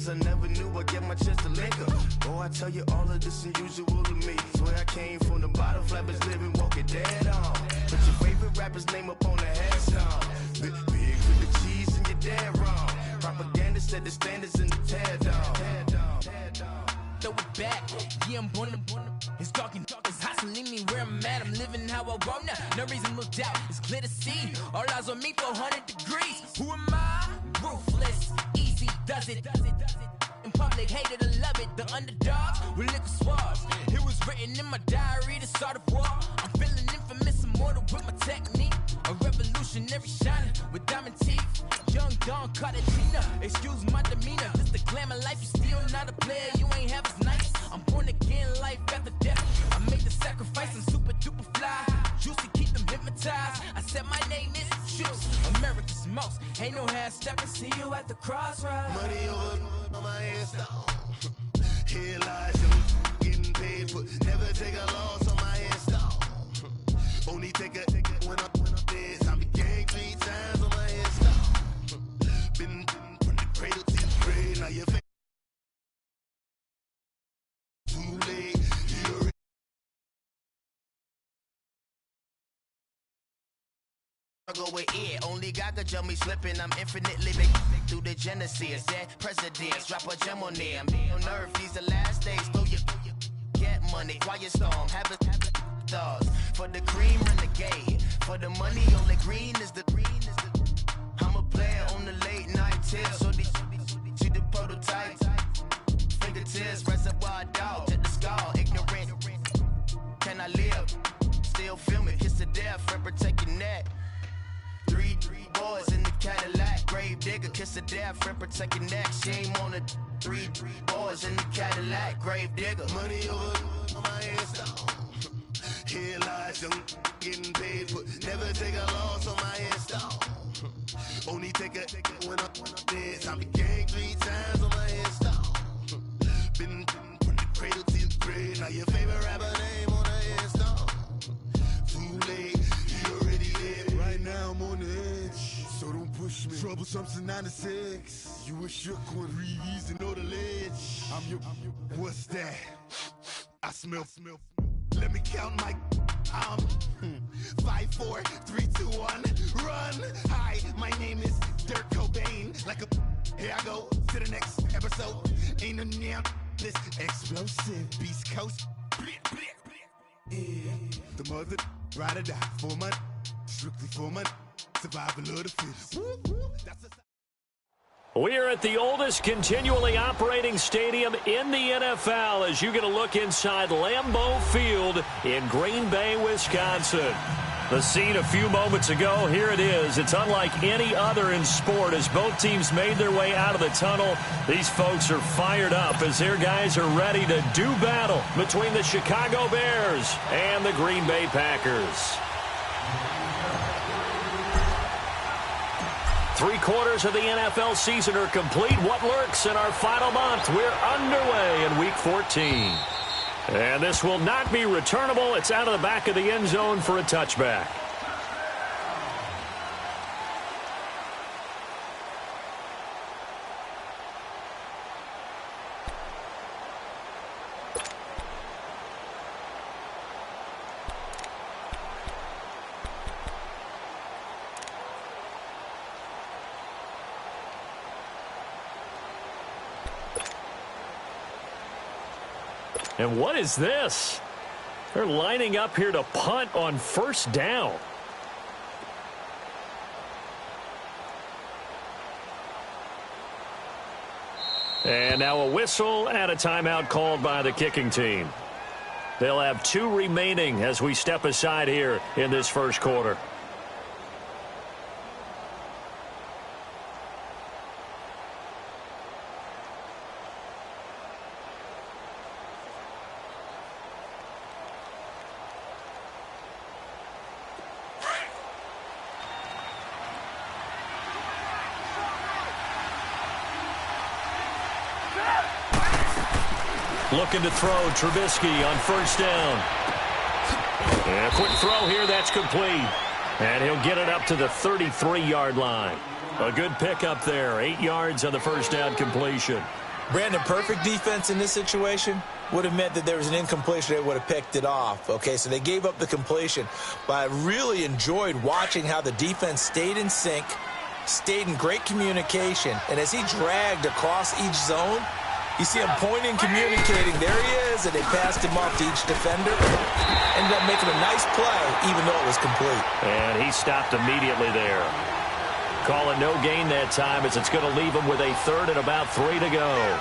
cause I never knew I'd get my chance to link up. Oh, I tell you all of this unusual to me. Swear I came from the bottom, flappers living, walking dead on. Put your favorite rapper's name up on the headstone. Big with the cheese and you're dead wrong. Propaganda set the standards in the tear down. Throw it back, yeah, I'm born to. It's talking, it's hustling me where I'm at. I'm living how I want now. No reason to look out, it's clear to see. All eyes on me, 400 degrees. Who am I? Ruthless, easy, does it. In public, hated to love it. The underdogs with liquor swabs. It was written in my diary to start a war. I'm feeling infamous, immortal with my technique. A revolutionary shining with diamond teeth. Young Don Cartagena, excuse my demeanor. This the glamour life, you still not a player. You ain't half as nice. I'm born again, life after death. I made the sacrifice, I'm super duper fly. Juicy, keep them hypnotized. I said my name is Juice, America's most. Ain't no half stepping. See you at the crossroads. Money over on my headstone. Here lies getting paid, but never take a loss on my headstone. Only take a when I'm dead. Time to gang 3 times on my headstone. Been from the cradle to the grave. Now your face too late. You're I go with it, only God could jump me slipping. I'm infinitely big through the Genesis. That presidents drop a gem on them. On earth, these the last days. Throw your get money, quiet storm. Have a thoughts for the cream renegade. For the money, only green is the. I'm a player on the late night tip. So these see the prototype. Fingertips, reservoir dog to the skull. Ignorant. Can I live? Still film it. Kiss the death, friend, protect your neck. Three boys in the Cadillac, grave digger, kiss the death, friend, protect your neck. Shame on the three boys in the Cadillac, grave digger. Money over on my headstone. Here lies young, getting paid, but never take a loss on my headstone. Only take a when I'm dead. Time to gang 3 times on my headstone. Been from the cradle to the grave. Now your favorite rapper name on the headstone. Too late. Right now I'm on the edge, so don't push me. Troublesome to 96. You a shook one, breathe and know the ledge. I'm your, what's that? I smell. Let me count my. 5, 4, 3, 2, 1, run. Hi, my name is Dirk Cobain. Like a, here I go to the next episode. Ain't no damn this explosive Beast Coast. Yeah. The mother ride or die for money. Strictly for money, survival of the fittest. We're at the oldest continually operating stadium in the NFL as you get a look inside Lambeau Field in Green Bay, Wisconsin. The scene a few moments ago, here it is. It's unlike any other in sport as both teams made their way out of the tunnel. These folks are fired up as their guys are ready to do battle between the Chicago Bears and the Green Bay Packers. 3/4 of the NFL season are complete. What lurks in our final month? We're underway in Week 14. And this will not be returnable. It's out of the back of the end zone for a touchback. And what is this? They're lining up here to punt on first down. And now a whistle and a timeout called by the kicking team. They'll have 2 remaining as we step aside here in this first quarter. Looking to throw, Trubisky on first down. And a quick throw here, that's complete. And he'll get it up to the 33-yard line. A good pickup there, 8 yards on the first down completion. Brandon, perfect defense in this situation would have meant that there was an incompletion. They would have picked it off. Okay, so they gave up the completion. But I really enjoyed watching how the defense stayed in sync, stayed in great communication, and as he dragged across each zone, you see him pointing, communicating. There he is, and they passed him off to each defender. Ended up making a nice play, even though it was complete. And he stopped immediately there. Calling no gain that time as it's going to leave him with a third and about 3 to go.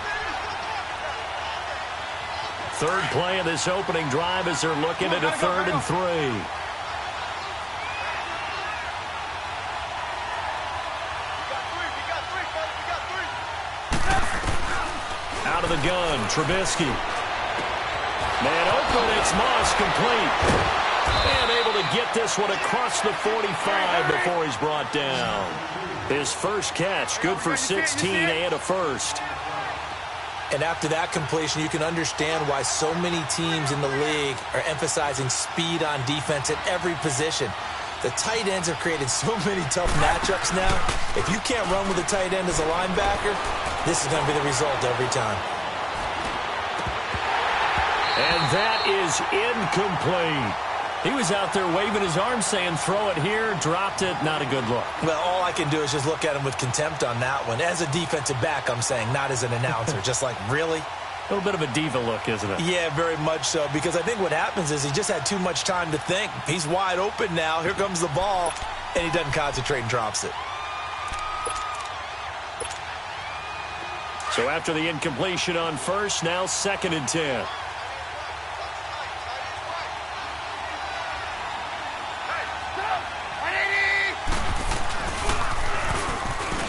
Third play of this opening drive as they're looking at a 3rd and 3. Out of the gun, Trubisky. Man open, it's Moss, complete. And able to get this one across the 45 before he's brought down. His first catch, good for 16 and a first. And after that completion, you can understand why so many teams in the league are emphasizing speed on defense at every position. The tight ends have created so many tough matchups now. If you can't run with a tight end as a linebacker, this is going to be the result every time. And that is incomplete. He was out there waving his arms saying, throw it here, dropped it, not a good look. Well, all I can do is just look at him with contempt on that one. As a defensive back, I'm saying, not as an announcer. Just like, really? A little bit of a diva look, isn't it? Yeah, very much so, because I think what happens is he just had too much time to think. He's wide open now. Here comes the ball, and he doesn't concentrate and drops it. So after the incompletion on first, now 2nd and 10.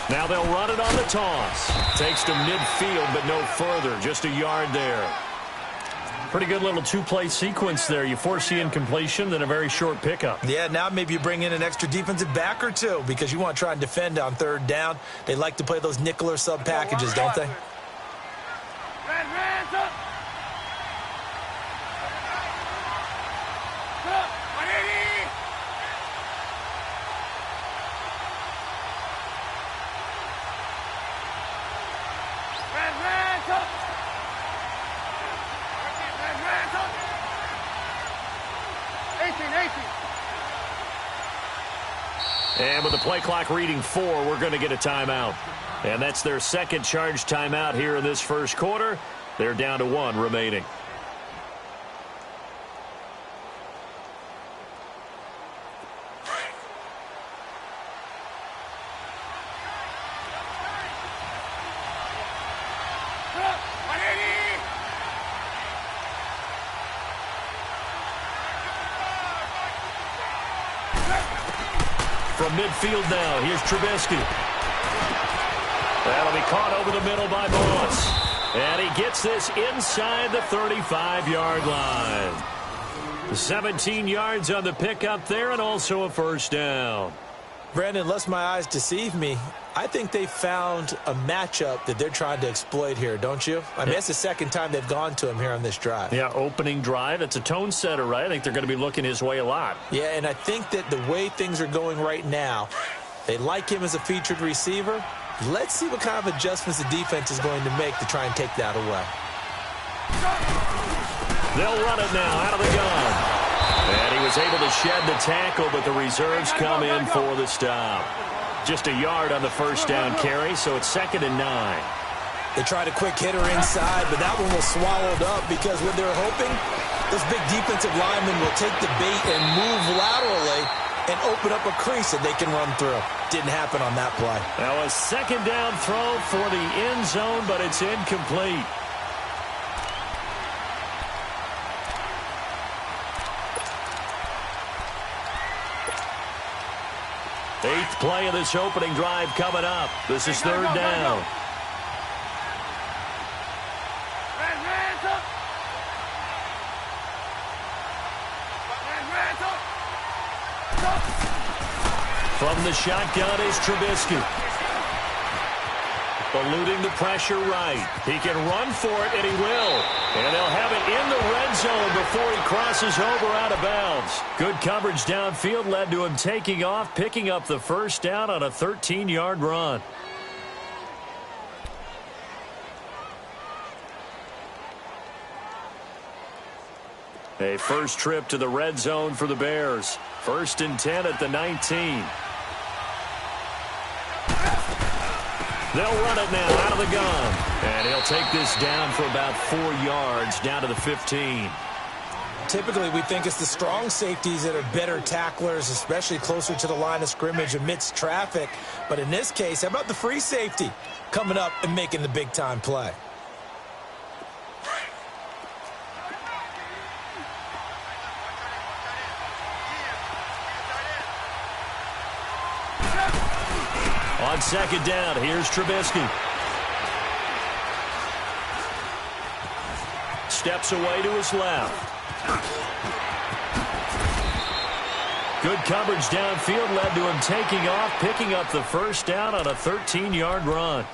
Now they'll run it on the toss. Takes to midfield, but no further. Just a yard there. Pretty good little two-play sequence there. You force the incompletion, then a very short pickup. Yeah, now maybe you bring in an extra defensive back or two because you want to try and defend on 3rd down. They like to play those nickel or sub packages, don't they? And with the play clock reading 4, we're going to get a timeout. And that's their second charge timeout here in this first quarter. They're down to 1 remaining. From midfield now, here's Trubisky. That'll be caught over the middle by Moss. And he gets this inside the 35-yard line. 17 yards on the pickup there and also a first down. Brandon, unless my eyes deceive me, I think they found a matchup that they're trying to exploit here, don't you? I mean, it's the second time they've gone to him here on this drive. Yeah, opening drive. It's a tone setter, right? I think they're going to be looking his way a lot. Yeah, and I think that the way things are going right now, they like him as a featured receiver. Let's see what kind of adjustments the defense is going to make to try and take that away. They'll run it now out of the gun. And he was able to shed the tackle, but the reserves come in for the stop. Just a yard on the first down carry, so it's 2nd and 9. They tried a quick hitter inside, but that one was swallowed up because what they're hoping, those big defensive linemen will take the bait and move laterally and open up a crease that they can run through. Didn't happen on that play. Now a 2nd down throw for the end zone, but it's incomplete. Eighth play of this opening drive coming up. This is 3rd down. From the shotgun is Trubisky. Eluding the pressure right. He can run for it, and he will. And they'll have it in the red zone before he crosses over out of bounds. Good coverage downfield led to him taking off, picking up the first down on a 13-yard run. A first trip to the red zone for the Bears. 1st and 10 at the 19. They'll run it now out of the gun. And he'll take this down for about 4 yards, down to the 15. Typically, we think it's the strong safeties that are better tacklers, especially closer to the line of scrimmage amidst traffic. But in this case, how about the free safety coming up and making the big-time play? On 2nd down, here's Trubisky. Steps away to his left. Good coverage downfield led to him taking off, picking up the 1st down on a 13-yard run.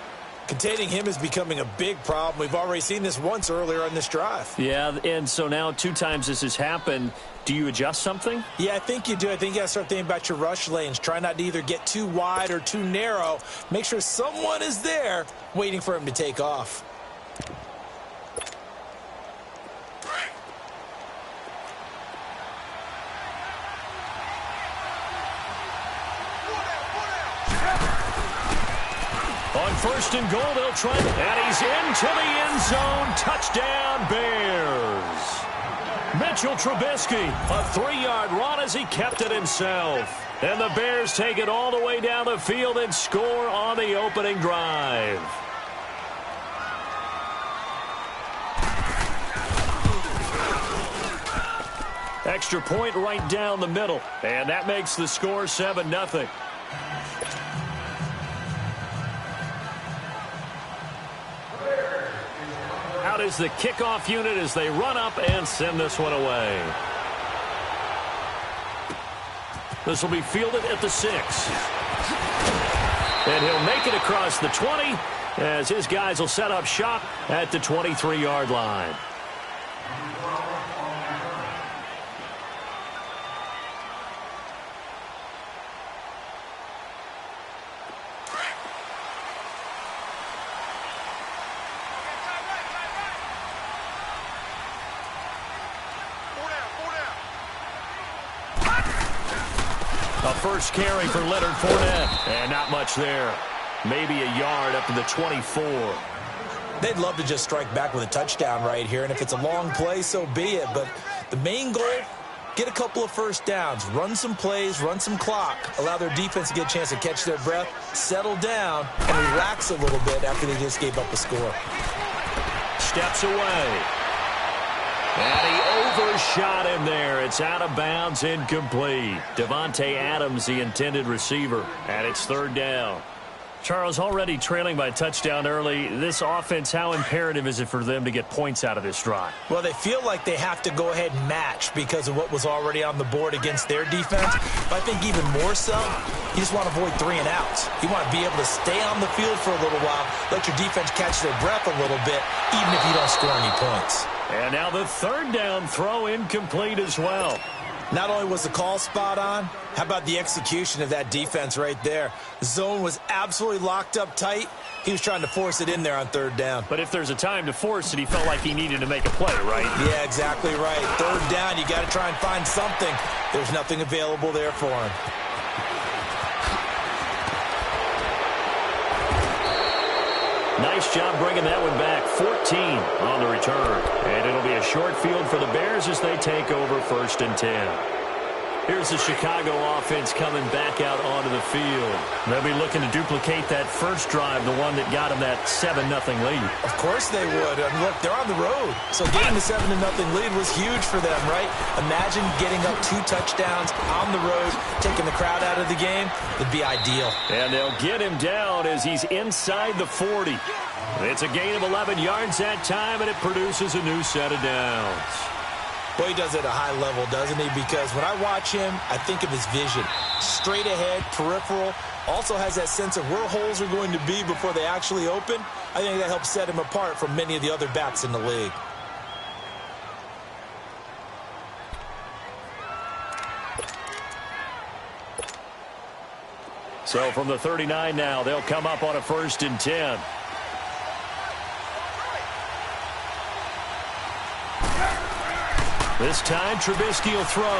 Containing him is becoming a big problem. We've already seen this once earlier on this drive. Yeah, and so now 2 times this has happened. Do you adjust something? Yeah, I think you do. I think you got to start thinking about your rush lanes. Try not to either get too wide or too narrow. Make sure someone is there waiting for him to take off. On 1st and goal, they'll try. And he's into the end zone. Touchdown, Bears. Mitchell Trubisky, a 3-yard run as he kept it himself. And the Bears take it all the way down the field and score on the opening drive. Extra point right down the middle. And that makes the score 7-0. Out is the kickoff unit as they run up and send this one away. This will be fielded at the 6. And he'll make it across the 20 as his guys will set up shop at the 23-yard line. A first carry for Leonard Fournette. And not much there. Maybe a yard up to the 24. They'd love to just strike back with a touchdown right here. And if it's a long play, so be it. But the main goal, get a couple of first downs. Run some plays, run some clock. Allow their defense to get a chance to catch their breath, settle down, and relax a little bit after they just gave up a score. Steps away. And he overshot him there. It's out of bounds, incomplete. Devontae Adams, the intended receiver, and it's 3rd down. Charles, already trailing by a touchdown early. This offense, how imperative is it for them to get points out of this drive? Well, they feel like they have to go ahead and match because of what was already on the board against their defense. But I think even more so, you just want to avoid 3 and outs. You want to be able to stay on the field for a little while, let your defense catch their breath a little bit, even if you don't score any points. And now the 3rd down throw incomplete as well. Not only was the call spot on, how about the execution of that defense right there? The zone was absolutely locked up tight. He was trying to force it in there on 3rd down. But if there's a time to force it, he felt like he needed to make a play, right? Yeah, exactly right. 3rd down, you got to try and find something. There's nothing available there for him. Nice job bringing that one back. 14 on the return. And it'll be a short field for the Bears as they take over 1st and 10. Here's the Chicago offense coming back out onto the field. They'll be looking to duplicate that first drive, the one that got them that 7-0 lead. Of course they would. I mean, look, they're on the road. So getting the 7-0 lead was huge for them, right? Imagine getting up 2 touchdowns on the road, taking the crowd out of the game. It'd be ideal. And they'll get him down as he's inside the 40. It's a gain of 11 yards that time, and it produces a new set of downs. Boy, he does it at a high level, doesn't he? Because when I watch him, I think of his vision. Straight ahead, peripheral. Also has that sense of where holes are going to be before they actually open. I think that helps set him apart from many of the other backs in the league. So from the 39 now, they'll come up on a 1st and 10. This time, Trubisky will throw.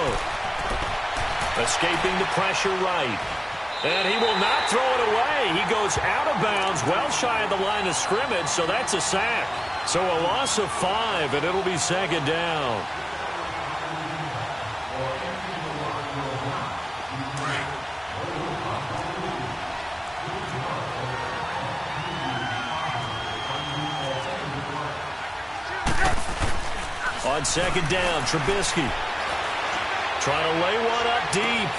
Escaping the pressure right. And he will not throw it away. He goes out of bounds, well shy of the line of scrimmage, so that's a sack. So a loss of 5, and it'll be second down. On second down, Trubisky trying to lay one up deep.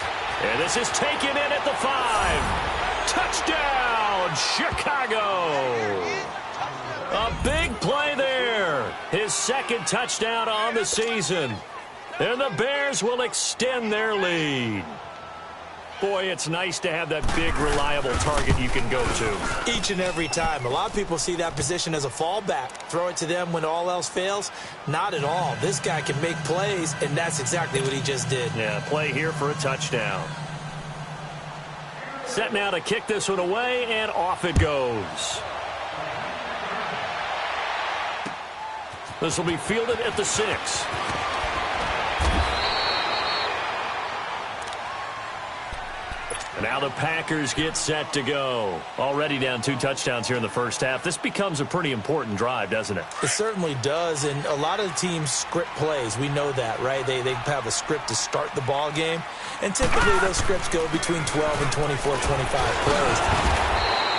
And this is taken in at the 5. Touchdown, Chicago. A big play there. His second touchdown on the season. And the Bears will extend their lead. Boy, it's nice to have that big, reliable target you can go to. Each and every time. A lot of people see that position as a fallback. Throw it to them when all else fails. Not at all. This guy can make plays, and that's exactly what he just did. Yeah, play here for a touchdown. Set now to kick this one away, and off it goes. This will be fielded at the 6. Now the Packers get set to go. Already down 2 touchdowns here in the first half. This becomes a pretty important drive, doesn't it? It certainly does, and a lot of teams script plays. We know that, right? They have a script to start the ball game, and typically those scripts go between 12 and 24, 25 plays.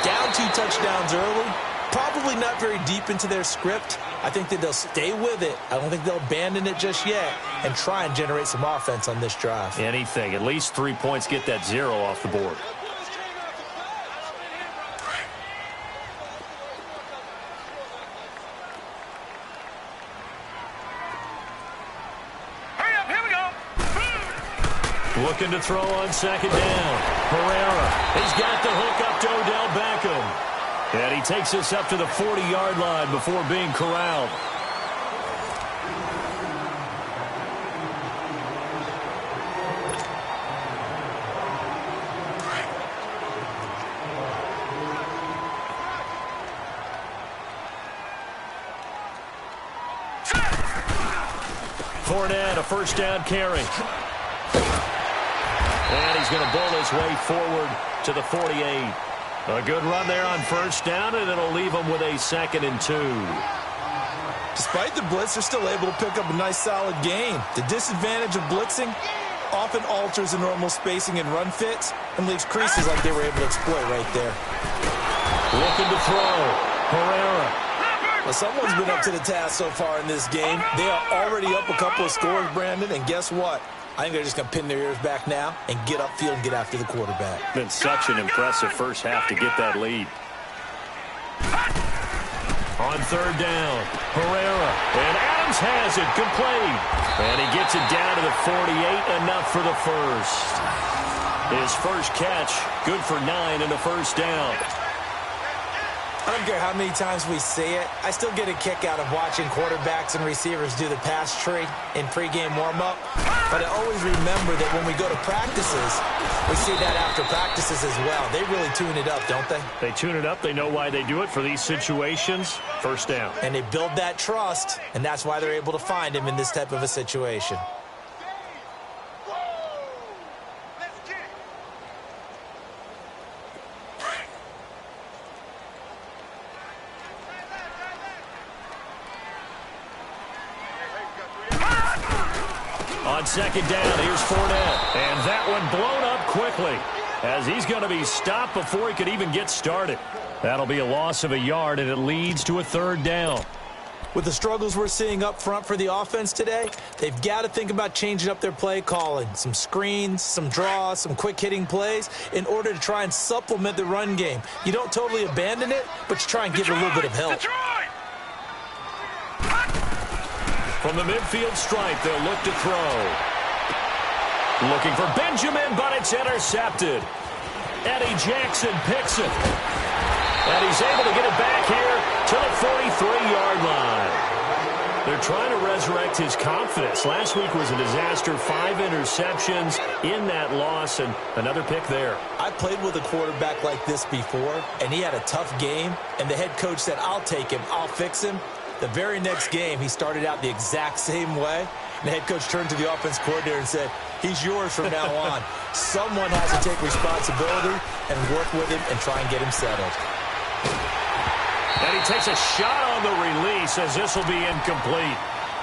Down 2 touchdowns early, probably not very deep into their script. I think that they'll stay with it. I don't think they'll abandon it just yet and try and generate some offense on this drive. Anything. At least 3 points, get that 0 off the board. Hurry up, here we go. Looking to throw on second down. Herrera. He's got the hook up to Odell Beckham. And he takes us up to the 40-yard line before being corralled. Fournette, a first down carry. And he's going to bowl his way forward to the 48. A good run there on first down, and it'll leave them with a 2nd and 2. Despite the blitz, they're still able to pick up a nice, solid gain. The disadvantage of blitzing often alters the normal spacing and run fits and leaves creases like they were able to exploit right there. Looking to throw. Herrera. Well, someone's been up to the task so far in this game. They are already up a couple of scores, Brandon, and guess what? I think they're just going to pin their ears back now and get upfield and get after the quarterback. Been such an impressive first half to get that lead. On third down, Herrera. And Adams has it, complete. And he gets it down to the 48, enough for the first. His first catch, good for 9 and a first down. I don't care how many times we say it, I still get a kick out of watching quarterbacks and receivers do the pass tree in pregame warm-up. But I always remember that when we go to practices, we see that after practices as well. They really tune it up, don't they? They tune it up. They know why they do it for these situations. First down. And they build that trust, and that's why they're able to find him in this type of a situation. On second down, here's Fournette. And that one blown up quickly as he's going to be stopped before he could even get started. That'll be a loss of a yard, and it leads to a third down. With the struggles we're seeing up front for the offense today, they've got to think about changing up their play calling. Some screens, some draws, some quick-hitting plays in order to try and supplement the run game. You don't totally abandon it, but you try and give it a little bit of help. From the midfield stripe, they'll look to throw. Looking for Benjamin, but it's intercepted. Eddie Jackson picks it. And he's able to get it back here to the 43-yard line. They're trying to resurrect his confidence. Last week was a disaster. 5 interceptions in that loss, and another pick there. I played with a quarterback like this before, and he had a tough game, and the head coach said, I'll take him, I'll fix him. The very next game, he started out the exact same way. And the head coach turned to the offense coordinator and said, he's yours from now on. Someone has to take responsibility and work with him and try and get him settled. And he takes a shot on the release as this will be incomplete.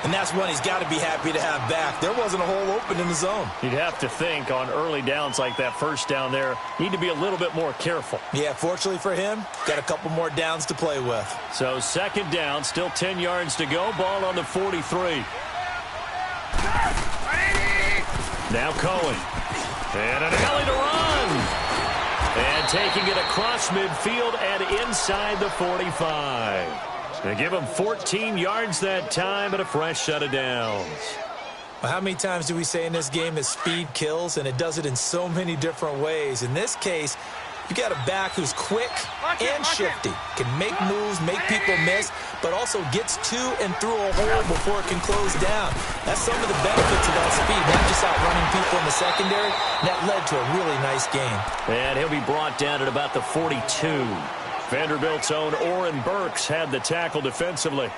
And that's one he's got to be happy to have back. There wasn't a hole open in the zone. You'd have to think on early downs like that first down there, need to be a little bit more careful. Yeah, fortunately for him, got a couple more downs to play with. So second down, still 10 yards to go. Ball on the 43. Now Cohen. And an alley to run. And taking it across midfield and inside the 45. They give him 14 yards that time and a fresh set of downs. Well, how many times do we say in this game that speed kills, and it does it in so many different ways? In this case, you got a back who's quick and shifty, can make moves, make people miss, but also gets to and through a hole before it can close down. That's some of the benefits of that speed, not just outrunning people in the secondary. That led to a really nice game. And he'll be brought down at about the 42. Vanderbilt's own Oren Burks had the tackle defensively.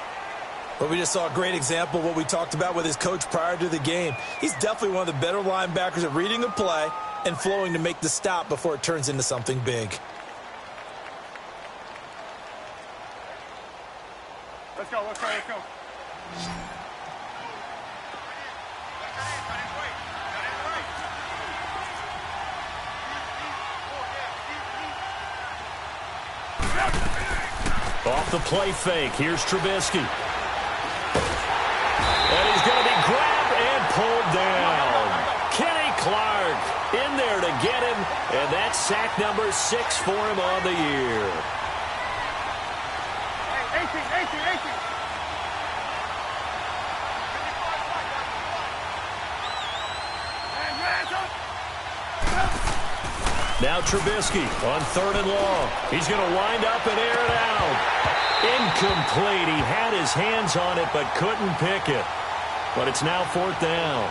Well, we just saw a great example of what we talked about with his coach prior to the game. He's definitely one of the better linebackers at reading a play and flowing to make the stop before it turns into something big. Let's go, let's go, let's go. Off the play fake, here's Trubisky. And he's going to be grabbed and pulled down. Kenny Clark in there to get him, and that's sack number 6 for him on the year. Hey, 18. Now Trubisky on 3rd and long. He's going to wind up and air it out. Incomplete. He had his hands on it but couldn't pick it. But it's now 4th down.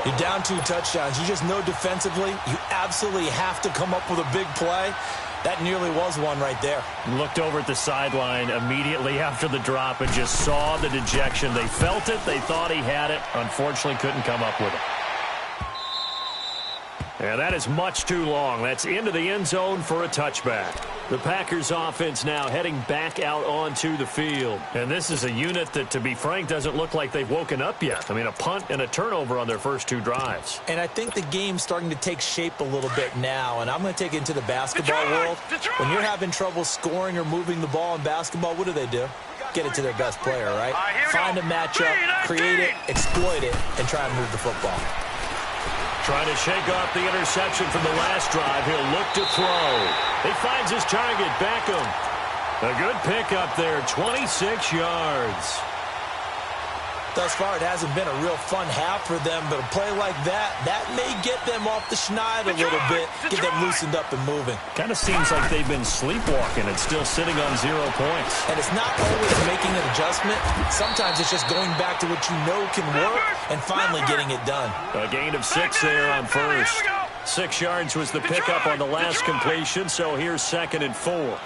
You're down 2 touchdowns. You just know defensively you absolutely have to come up with a big play. That nearly was one right there. Looked over at the sideline immediately after the drop and just saw the dejection. They felt it. They thought he had it. Unfortunately, couldn't come up with it. Yeah, that is much too long. That's into the end zone for a touchback. The Packers offense now heading back out onto the field. And this is a unit that, to be frank, doesn't look like they've woken up yet. I mean, a punt and a turnover on their first 2 drives. And I think the game's starting to take shape a little bit now. And I'm going to take it into the basketball world. When you're having trouble scoring or moving the ball in basketball, what do? Get it to their best player, right? Find a matchup, create it, exploit it, and try and move the football. Trying to shake off the interception from the last drive. He'll look to throw. He finds his target, Beckham. A good pickup there, 26 yards. Thus far, it hasn't been a real fun half for them, but a play like that may get them off the schneid a little bit, get them loosened up and moving. Kind of seems like they've been sleepwalking and still sitting on 0 points. And it's not always making an adjustment. Sometimes it's just going back to what you know can work and finally getting it done. A gain of 6 there on first. 6 yards was the pickup on the last completion, so here's 2nd and 4.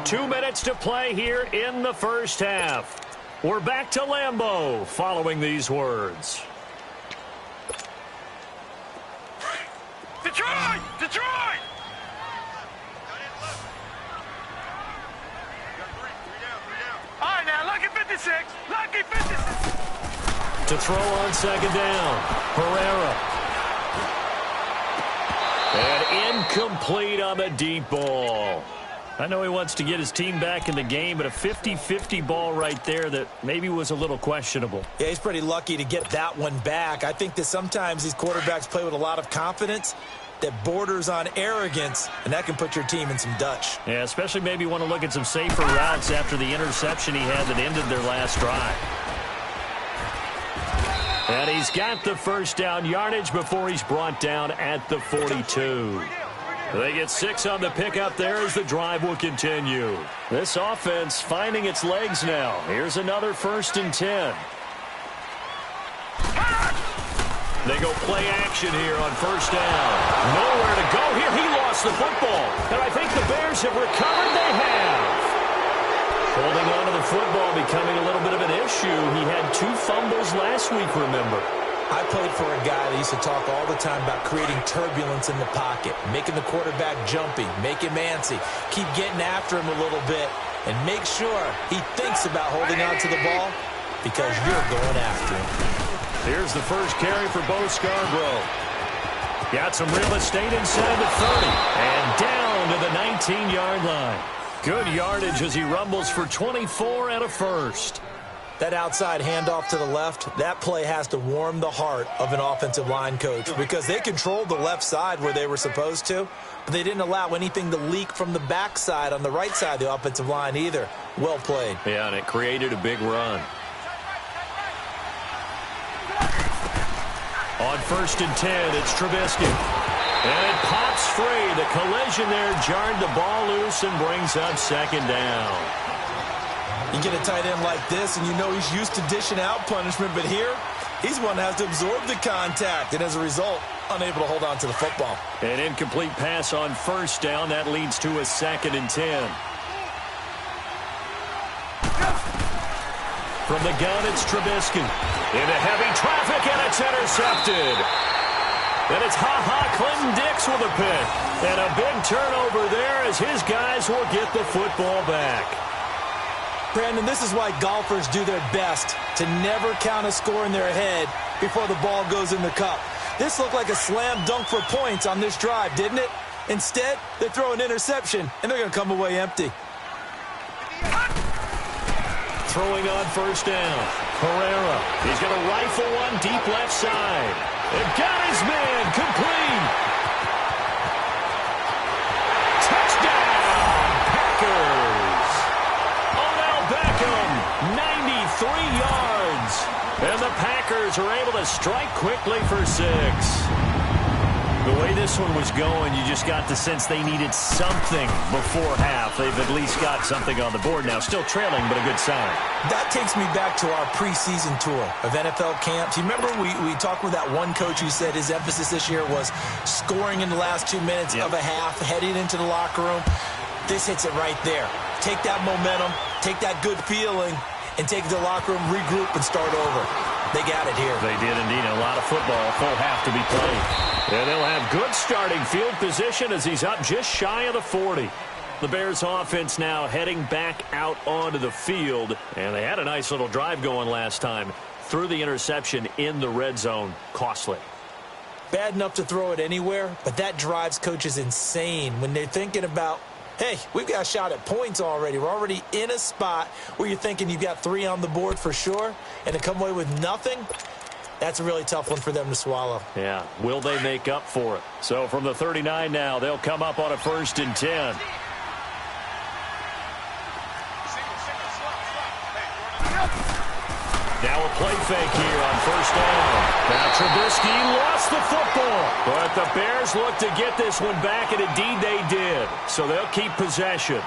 Two minutes to play here in the first half. We're back to Lambeau following these words. Detroit! Detroit! All right, now, lucky 56. Lucky 56. To throw on 2nd down. Herrera. And incomplete on the deep ball. I know he wants to get his team back in the game, but a 50-50 ball right there that maybe was a little questionable. Yeah, he's pretty lucky to get that one back. I think that sometimes these quarterbacks play with a lot of confidence that borders on arrogance, and that can put your team in some Dutch. Yeah, especially maybe want to look at some safer routes after the interception he had that ended their last drive. And he's got the first down yardage before he's brought down at the 42. They get 6 on the pickup there as the drive will continue. This offense finding its legs now. Here's another 1st and 10. They go play action here on 1st down. Nowhere to go here. He lost lost the football. And I think the Bears have recovered. They have. Holding on to the football becoming a little bit of an issue. He had 2 fumbles last week, remember. I played for a guy that used to talk all the time about creating turbulence in the pocket, making the quarterback jumpy, make him antsy, keep getting after him a little bit, and make sure he thinks about holding on to the ball because you're going after him. Here's the first carry for Bo Scarborough. Got some real estate inside the 30 and down to the 19-yard line. Good yardage as he rumbles for 24 and a first. That outside handoff to the left, that play has to warm the heart of an offensive line coach because they controlled the left side where they were supposed to, but they didn't allow anything to leak from the backside on the right side of the offensive line either. Well played. Yeah, and it created a big run. On 1st and 10, it's Trubisky. And it pops free. The collision there jarred the ball loose and brings up 2nd down. You get a tight end like this, and you know he's used to dishing out punishment, but here, he's one that has to absorb the contact, and as a result, unable to hold on to the football. An incomplete pass on 1st down. That leads to a 2nd and 10. From the gun, it's Trubisky. Into heavy traffic, and it's intercepted. And it's Clinton Dix with a pick. And a big turnover there as his guys will get the football back. Brandon, this is why golfers do their best to never count a score in their head before the ball goes in the cup. This looked like a slam dunk for points on this drive, didn't it? Instead, they throw an interception, and they're going to come away empty. Throwing on 1st down. Herrera. He's going to rifle one deep left side. And got his man complete. Touchdown, Packers. Odell Beckham, 93 yards. And the Packers are able to strike quickly for 6. The way this one was going, you just got the sense they needed something before half. They've at least got something on the board now. Still trailing, but a good sign. That takes me back to our preseason tour of NFL camps. You remember we talked with that one coach who said his emphasis this year was scoring in the last 2 minutes of a half, heading into the locker room. This hits it right there. Take that momentum, take that good feeling, and take it to the locker room, regroup, and start over. They got it here. They did indeed. A lot of football, full half to be played. And they'll have good starting field position as he's up just shy of the 40. The Bears offense now heading back out onto the field. And they had a nice little drive going last time. Threw the interception in the red zone. Costly. Bad enough to throw it anywhere, but that drives coaches insane when they're thinking about, hey, we've got a shot at points already. We're already in a spot where you're thinking you've got 3 on the board for sure, and to come away with nothing, that's a really tough one for them to swallow. Yeah, will they make up for it? So from the 39 now, they'll come up on a 1st and 10. Now a play fake here on 1st down. Now Trubisky lost the football, but the Bears look to get this one back, and indeed they did. So they'll keep possession.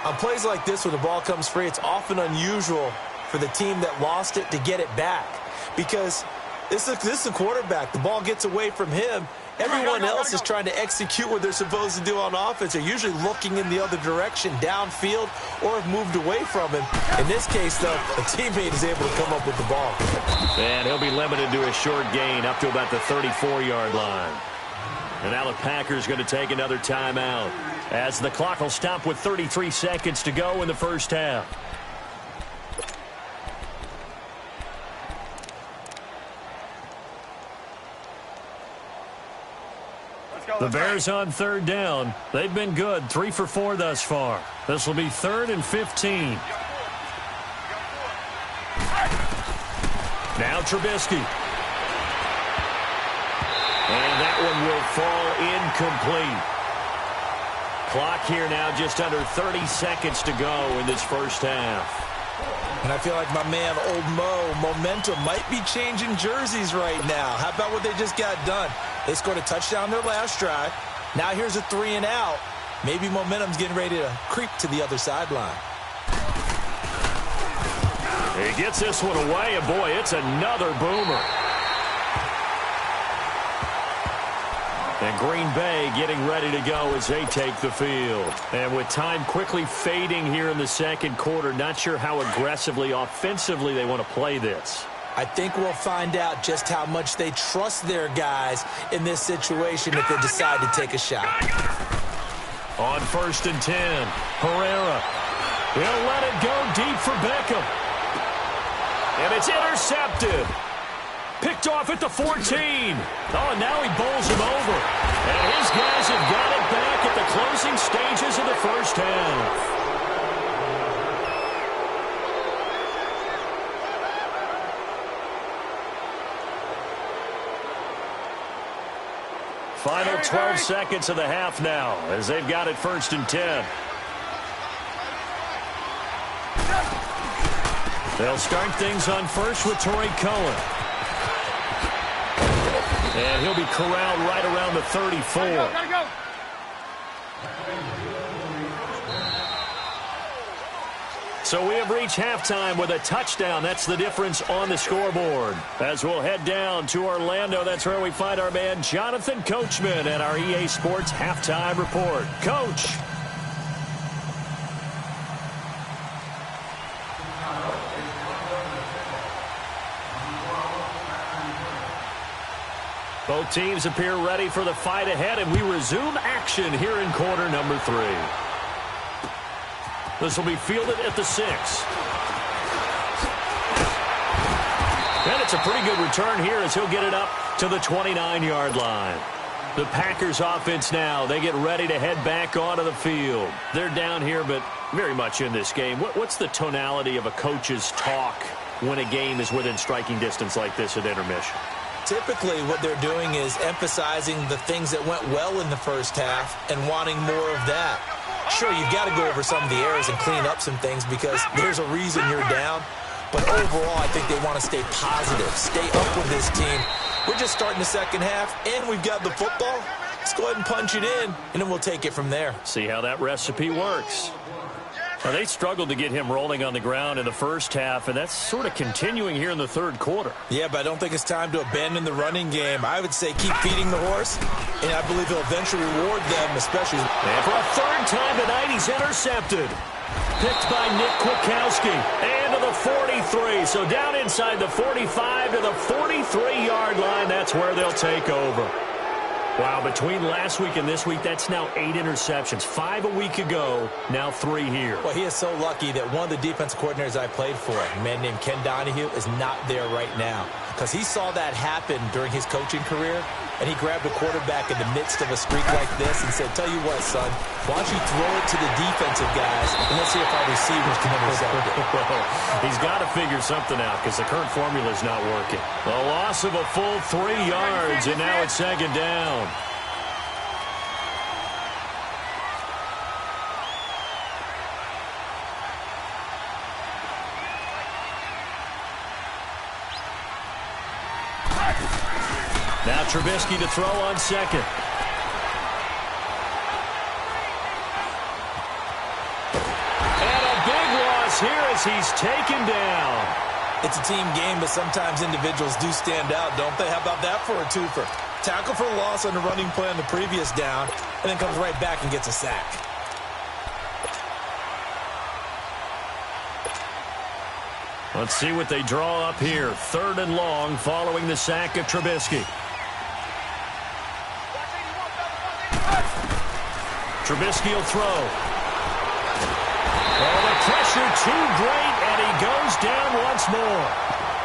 On plays like this where the ball comes free, it's often unusual for the team that lost it to get it back because this is a quarterback. The ball gets away from him. Everyone else is trying to execute what they're supposed to do on offense. They're usually looking in the other direction, downfield, or have moved away from him. In this case, though, a teammate is able to come up with the ball. And he'll be limited to a short gain up to about the 34-yard line. And now the Packers going to take another timeout as the clock will stop with 33 seconds to go in the first half. The Bears on 3rd down. They've been good, 3 for 4 thus far. This will be 3rd and 15. Now Trubisky. And that one will fall incomplete. Clock here now just under 30 seconds to go in this first half. And I feel like my man, Old Mo, momentum might be changing jerseys right now. How about what they just got done? They scored a touchdown their last drive. Now here's a 3 and out. Maybe momentum's getting ready to creep to the other sideline. He gets this one away, and boy, it's another boomer. And Green Bay getting ready to go as they take the field. And with time quickly fading here in the second quarter, not sure how aggressively, offensively they want to play this. I think we'll find out just how much they trust their guys in this situation if they decide to take a shot. On 1st and 10, Herrera. He'll let it go deep for Beckham. And it's intercepted. Picked off at the 14. Oh, and now he bowls him over. And his guys have got it back at the closing stages of the first half. Final 12 seconds of the half now as they've got it 1st and 10. They'll start things on first with Torrey Cohen. And he'll be corralled right around the 34. Gotta go. So we have reached halftime with a touchdown. That's the difference on the scoreboard. As we'll head down to Orlando, that's where we find our man Jonathan Coachman at our EA Sports Halftime Report. Coach. Both teams appear ready for the fight ahead, and we resume action here in quarter number 3. This will be fielded at the 6. And it's a pretty good return here as he'll get it up to the 29-yard line. The Packers offense now, they get ready to head back onto the field. They're down here, but very much in this game. What's the tonality of a coach's talk when a game is within striking distance like this at intermission? Typically, what they're doing is emphasizing the things that went well in the first half and wanting more of that. Sure, you've got to go over some of the errors and clean up some things because there's a reason you're down. But overall, I think they want to stay positive, stay up with this team. We're just starting the second half, and we've got the football. Let's go ahead and punch it in, and then we'll take it from there. See how that recipe works. Well, they struggled to get him rolling on the ground in the first half, and that's sort of continuing here in the third quarter. Yeah, but I don't think it's time to abandon the running game. I would say keep feeding the horse, and I believe he'll eventually reward them, especially. And for a third time tonight, he's intercepted. Picked by Nick Kwiatkowski. And to the 43. So down inside the 45 to the 43-yard line. That's where they'll take over. Wow, between last week and this week, that's now 8 interceptions. 5 a week ago, now 3 here. Well, he is so lucky that one of the defensive coordinators I played for, a man named Ken Donahue, is not there right now. Because he saw that happen during his coaching career, and he grabbed a quarterback in the midst of a streak like this and said, tell you what, son, why don't you throw it to the defensive guys, and let's see if our receivers can intercept it. He's got to figure something out because the current formula is not working. A loss of a full 3 yards, and now it's second down. Now Trubisky to throw on second. And a big loss here as he's taken down. It's a team game, but sometimes individuals do stand out, don't they? How about that for a twofer? Tackle for a loss on the running play on the previous down, and then comes right back and gets a sack. Let's see what they draw up here. 3rd and long following the sack of Trubisky. Trubisky will throw. Oh, the pressure too great, and he goes down once more.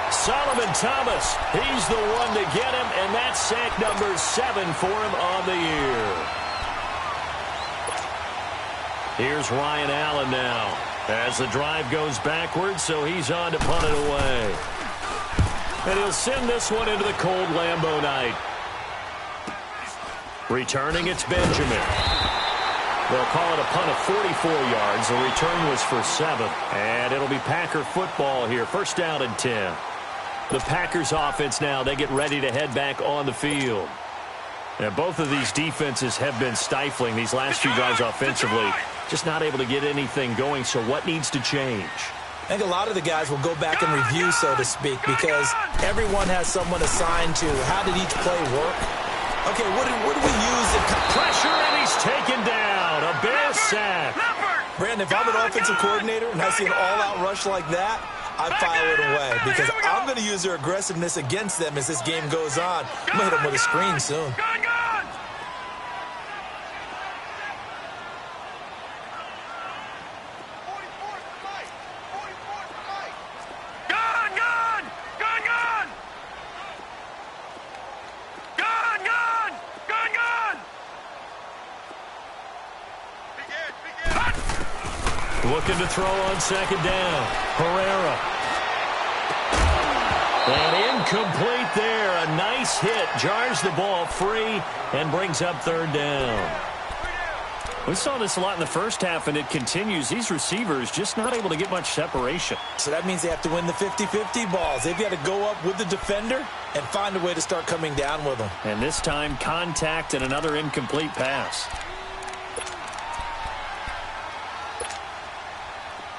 Solomon Thomas, he's the one to get him, and that's sack number 7 for him on the year. Here's Ryan Allen now as the drive goes backwards, so he's on to punt it away. And he'll send this one into the cold Lambeau night. Returning, it's Benjamin. They'll call it a punt of 44 yards. The return was for 7. And it'll be Packer football here. 1st down and 10. The Packers offense now, they get ready to head back on the field. And both of these defenses have been stifling these last few drives offensively. Just not able to get anything going. So what needs to change? I think a lot of the guys will go back and review, so to speak, because everyone has someone assigned to how did each play work. Okay, what do we use? Pressure, and he's taken down. A Bear sack. Brandon, if I'm an offensive coordinator and I see an all-out rush like that, I file it away because I'm going to use their aggressiveness against them as this game goes on. I'm going to hit them with a screen soon. Looking to throw on second down. Herrera. And incomplete there. A nice hit. Jars the ball free and brings up third down. We saw this a lot in the first half, and it continues. These receivers just not able to get much separation. So that means they have to win the 50-50 balls. They've got to go up with the defender and find a way to start coming down with them. And this time, contact and another incomplete pass.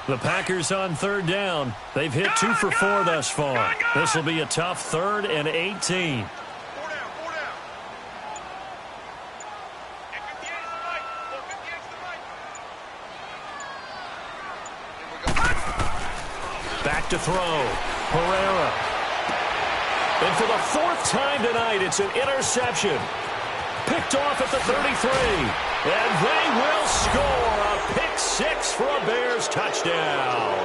The Packers on third down. They've hit 2 for 4 thus far. This will be a tough 3rd and 18. Back to throw. Herrera. And for the 4th time tonight, it's an interception. Picked off at the 33. And they will score a pick 6 for a Bears touchdown.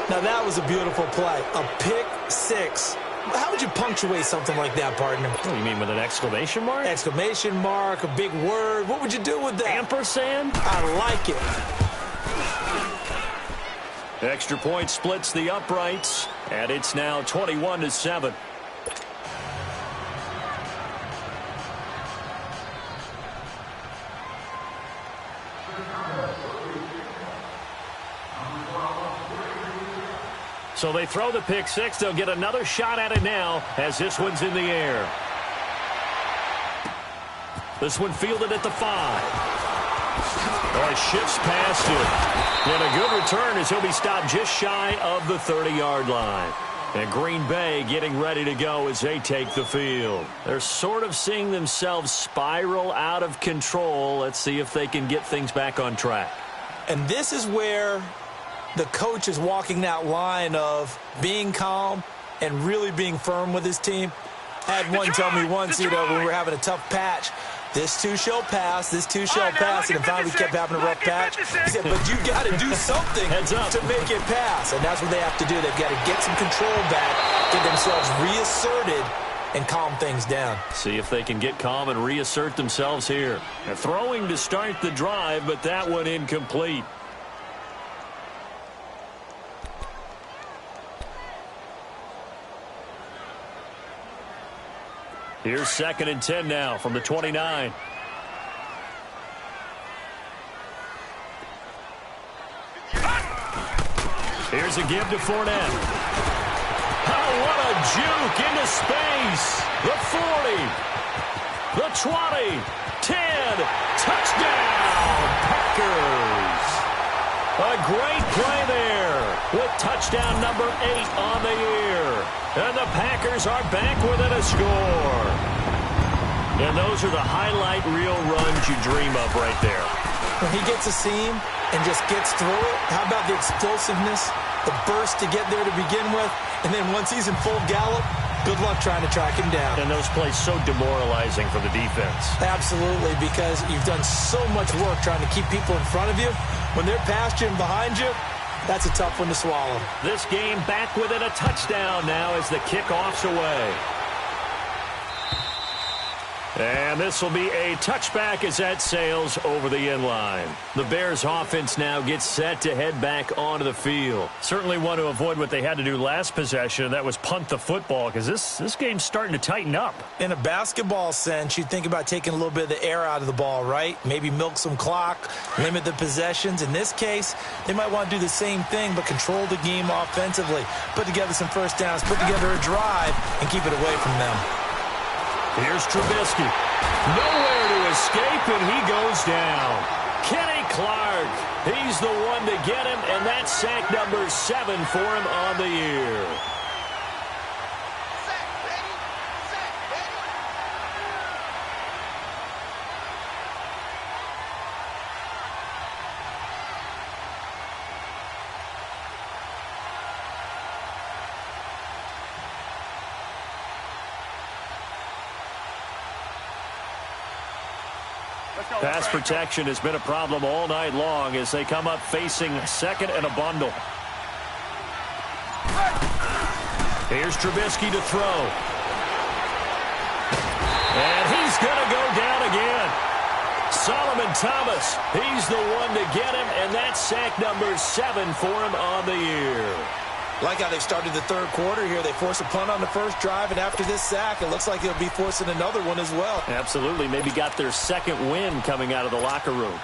Now that was a beautiful play. A pick 6. How would you punctuate something like that, partner? What do you mean, with an exclamation mark? Exclamation mark, a big word. What would you do with that? Ampersand? I like it. Extra point splits the uprights, and it's now 21-7. So they throw the pick 6. They'll get another shot at it now as this one's in the air. This one fielded at the 5. Oh, it shifts past it. And a good return as he'll be stopped just shy of the 30-yard line. And Green Bay getting ready to go as they take the field. They're sort of seeing themselves spiral out of control. Let's see if they can get things back on track. And this is where the coach is walking that line of being calm and really being firm with his team. I had one tell me once, when we were having a tough patch, this too shall pass, this too shall pass, and finally we kept having a rough patch. He said, but you got to do something to make it pass, and that's what they have to do. They've got to get some control back, get themselves reasserted, and calm things down. See if they can get calm and reassert themselves here. They're throwing to start the drive, but that one incomplete. Here's 2nd and 10 now from the 29. Here's a give to Fournette. Oh, what a juke into space. The 40. The 20. 10. Touchdown, Packers. A great play there with touchdown number 8 on the year. And the Packers are back within a score. And those are the highlight reel runs you dream of right there. When he gets a seam and just gets through it, how about the explosiveness, the burst to get there to begin with, and then once he's in full gallop, good luck trying to track him down. And those plays so demoralizing for the defense. Absolutely, because you've done so much work trying to keep people in front of you. When they're past you and behind you, that's a tough one to swallow. This game back within a touchdown now as the kickoff's away. And this will be a touchback as that sails over the end line. The Bears offense now gets set to head back onto the field. Certainly want to avoid what they had to do last possession, and that was punt the football, because this game's starting to tighten up. In a basketball sense, you think about taking a little bit of the air out of the ball, right? Maybe milk some clock, limit the possessions. In this case, they might want to do the same thing, but control the game offensively. Put together some first downs, put together a drive, and keep it away from them. Here's Trubisky. Nowhere to escape, and he goes down. Kenny Clark, he's the one to get him, and that's sack number 7 for him on the year. Pass protection has been a problem all night long as they come up facing second and a bundle. Here's Trubisky to throw. And he's going to go down again. Solomon Thomas, he's the one to get him, and that's sack number 7 for him on the year. Like how they started the third quarter here. They force a punt on the first drive, and after this sack, it looks like they'll be forcing another one as well. Absolutely. Maybe got their second win coming out of the locker room.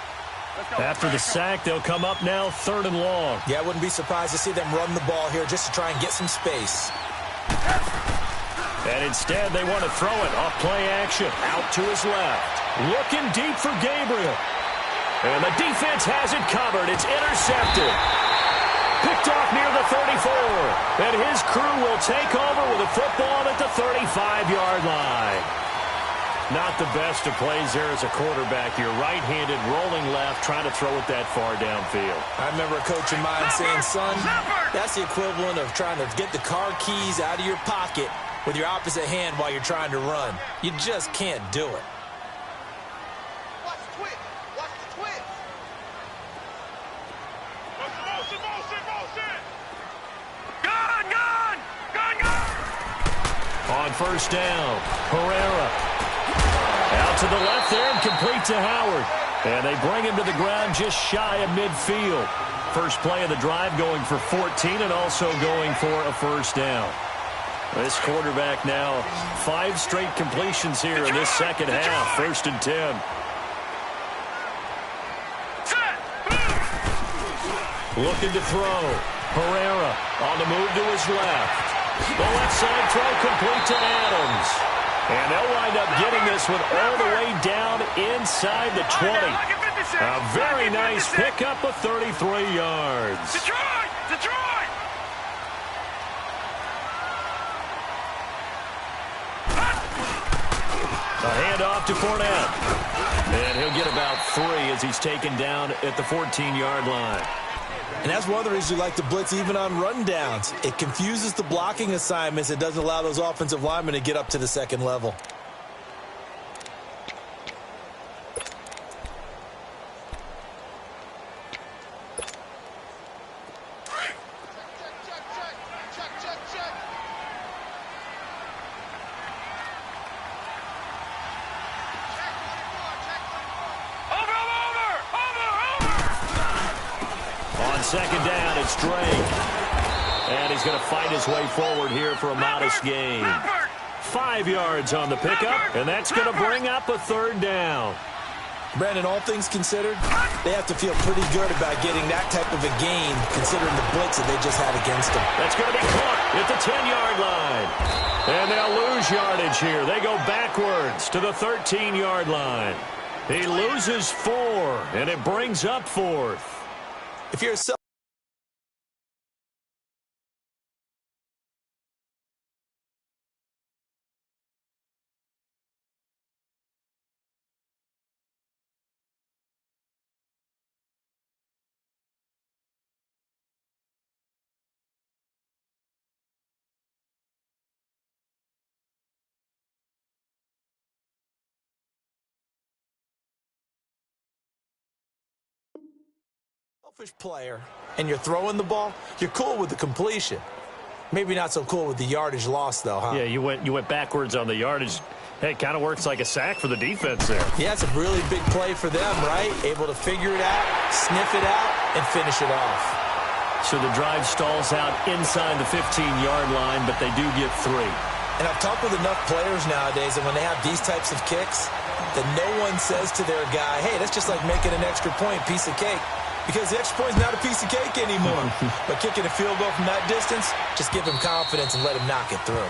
After the sack, they'll come up now 3rd and long. Yeah, I wouldn't be surprised to see them run the ball here just to try and get some space. And instead, they want to throw it off play action. Out to his left. Looking deep for Gabriel. And the defense has it covered. It's intercepted. Picked off near the 34. And his crew will take over with a football at the 35-yard line. Not the best of plays there as a quarterback. You're right-handed, rolling left, trying to throw it that far downfield. I remember a coach of mine saying, son, that's the equivalent of trying to get the car keys out of your pocket with your opposite hand while you're trying to run. You just can't do it. Watch the twist. Watch the twist. Motion. Gun. On first down, Herrera. Out to the left there and complete to Howard. And they bring him to the ground just shy of midfield. First play of the drive going for 14 and also going for a first down. This quarterback now 5 straight completions here in this second half. 1st and 10. Looking to throw. Herrera on the move to his left. The left side throw complete to Adams. And they'll wind up getting this one all the way down inside the 20. A very nice pickup of 33 yards. Detroit! A handoff to Fournette. And he'll get about 3 as he's taken down at the 14-yard line. And that's one of the reasons you like to blitz even on rundowns. It confuses the blocking assignments. It doesn't allow those offensive linemen to get up to the second level. Second down, it's Drake. And he's going to fight his way forward here for a modest gain. 5 yards on the pickup, and that's going to bring up a 3rd down. Brandon, all things considered, they have to feel pretty good about getting that type of a gain, considering the blitz that they just had against them. That's going to be caught at the 10-yard line. And they'll lose yardage here. They go backwards to the 13-yard line. He loses 4, and it brings up 4th. If you're a selfish player and you're throwing the ball, you're cool with the completion. Maybe not so cool with the yardage loss, though, huh? Yeah, you went backwards on the yardage. Hey, it kind of works like a sack for the defense there. Yeah, it's a really big play for them, right? Able to figure it out, sniff it out, and finish it off. So the drive stalls out inside the 15-yard line, but they do get 3. And I've talked with enough players nowadays that when they have these types of kicks, that no one says to their guy, hey, that's just like making an extra point, piece of cake. Because the extra point is not a piece of cake anymore. But kicking a field goal from that distance, just give him confidence and let him knock it through.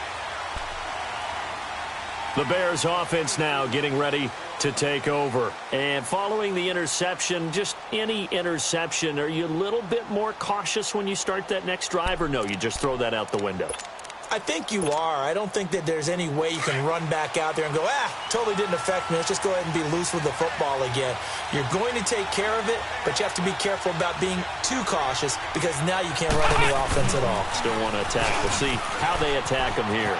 The Bears offense now getting ready to take over. And following the interception, just any interception, are you a little bit more cautious when you start that next drive, or no, you just throw that out the window? I think you are. I don't think that there's any way you can run back out there and go, totally didn't affect me. Let's just go ahead and be loose with the football again. You're going to take care of it, but you have to be careful about being too cautious because now you can't run any offense at all. Still want to attack. We'll see how they attack them here.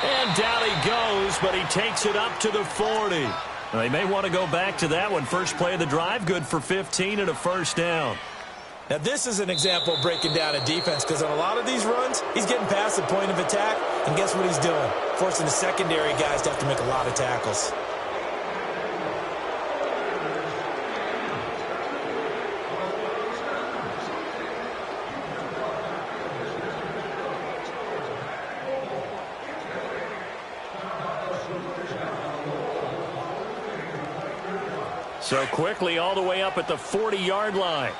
And And down he goes, but he takes it up to the 40. They may want to go back to that one. First play of the drive, good for 15 and a first down. Now, this is an example of breaking down a defense, because on a lot of these runs, he's getting past the point of attack, and guess what he's doing? Forcing the secondary guys to have to make a lot of tackles. So quickly all the way up at the 40-yard line.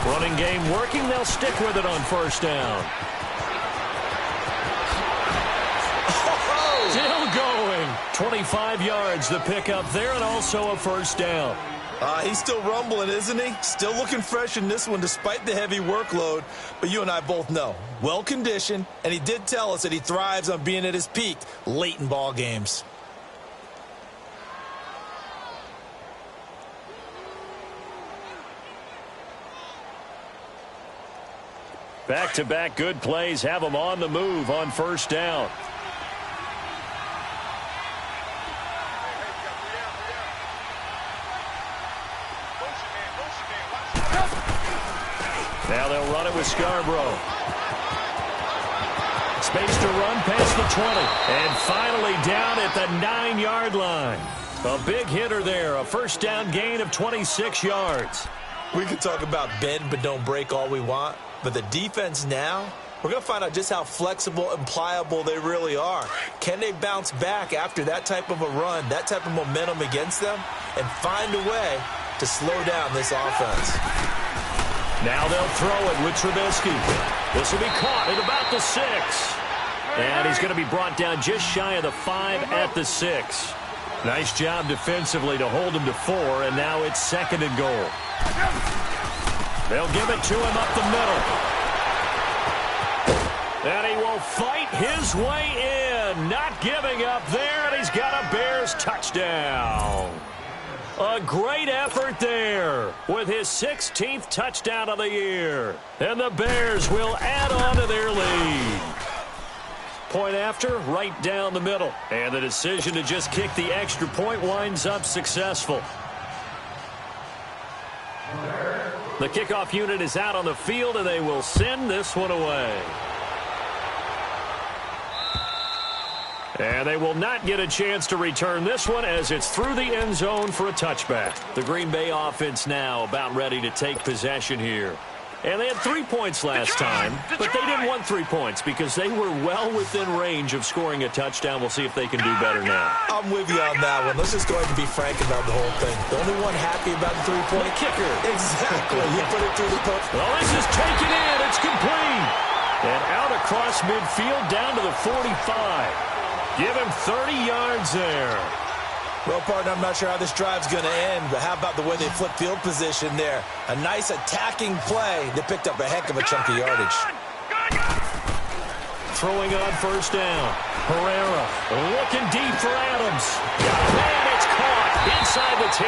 Running game working. They'll stick with it on first down. Still going. 25 yards the pickup there, and also a first down. He's still rumbling, isn't he? Still looking fresh in this one despite the heavy workload. But you and I both know, well-conditioned, and he did tell us that he thrives on being at his peak late in ball games. Back-to-back good plays have him on the move on first down. Now they'll run it with Scarborough. Space to run past the 20. And finally down at the 9-yard line. A big hitter there. A first down gain of 26 yards. We can talk about bend but don't break all we want. But the defense now, we're going to find out just how flexible and pliable they really are. Can they bounce back after that type of a run, that type of momentum against them, and find a way to slow down this offense? Now they'll throw it with Trubisky. This will be caught at about the 6. And he's going to be brought down just shy of the 5 at the 6. Nice job defensively to hold him to 4, and now it's 2nd and goal. They'll give it to him up the middle. And he will fight his way in. Not giving up there, and he's got a Bears touchdown. A great effort there with his 16th touchdown of the year. And the Bears will add on to their lead. Point after, right down the middle. And the decision to just kick the extra point winds up successful. The kickoff unit is out on the field, and they will send this one away. And they will not get a chance to return this one as it's through the end zone for a touchback. The Green Bay offense now about ready to take possession here. And they had 3 points last time, but they didn't want 3 points because they were well within range of scoring a touchdown. We'll see if they can do better now. I'm with you on that one. Let's just go ahead and be frank about the whole thing. The only one happy about the 3-point kicker. Exactly. You put it through the post. Well, this is taken in. It's complete. And out across midfield down to the 45. Give him 30 yards there. Well, partner, I'm not sure how this drive's going to end, but how about the way they flip field position there? A nice attacking play. They picked up a heck of a chunk of yardage. Throwing on first down. Herrera looking deep for Adams. And it's caught inside the 10.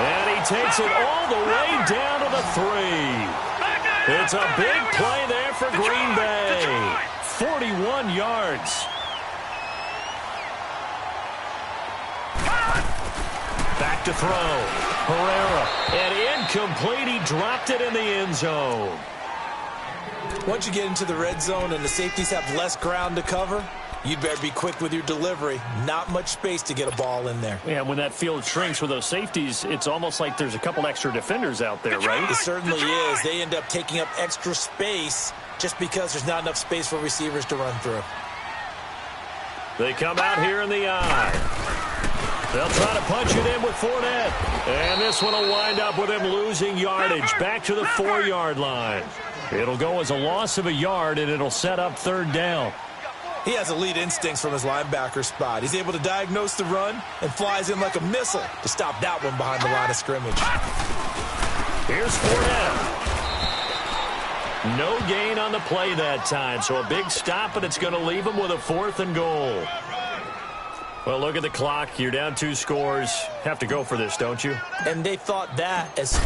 And he takes it all the way down to the 3. It's a big play there for Green Bay. 41 yards. Back to throw. Herrera. And incomplete. He dropped it in the end zone. Once you get into the red zone and the safeties have less ground to cover, you'd better be quick with your delivery. Not much space to get a ball in there. Yeah, when that field shrinks with those safeties, it's almost like there's a couple extra defenders out there, right? It certainly is. They end up taking up extra space just because there's not enough space for receivers to run through. They come out here in the eye. They'll try to punch it in with Fournette. And this one will wind up with him losing yardage back to the 4-yard line. It'll go as a loss of a yard, and it'll set up 3rd down. He has elite instincts from his linebacker spot. He's able to diagnose the run and flies in like a missile to stop that one behind the line of scrimmage. Here's Fournette. No gain on the play that time, so a big stop, and it's going to leave him with a 4th and goal. Well, look at the clock. You're down 2 scores. Have to go for this, don't you? And they thought that as...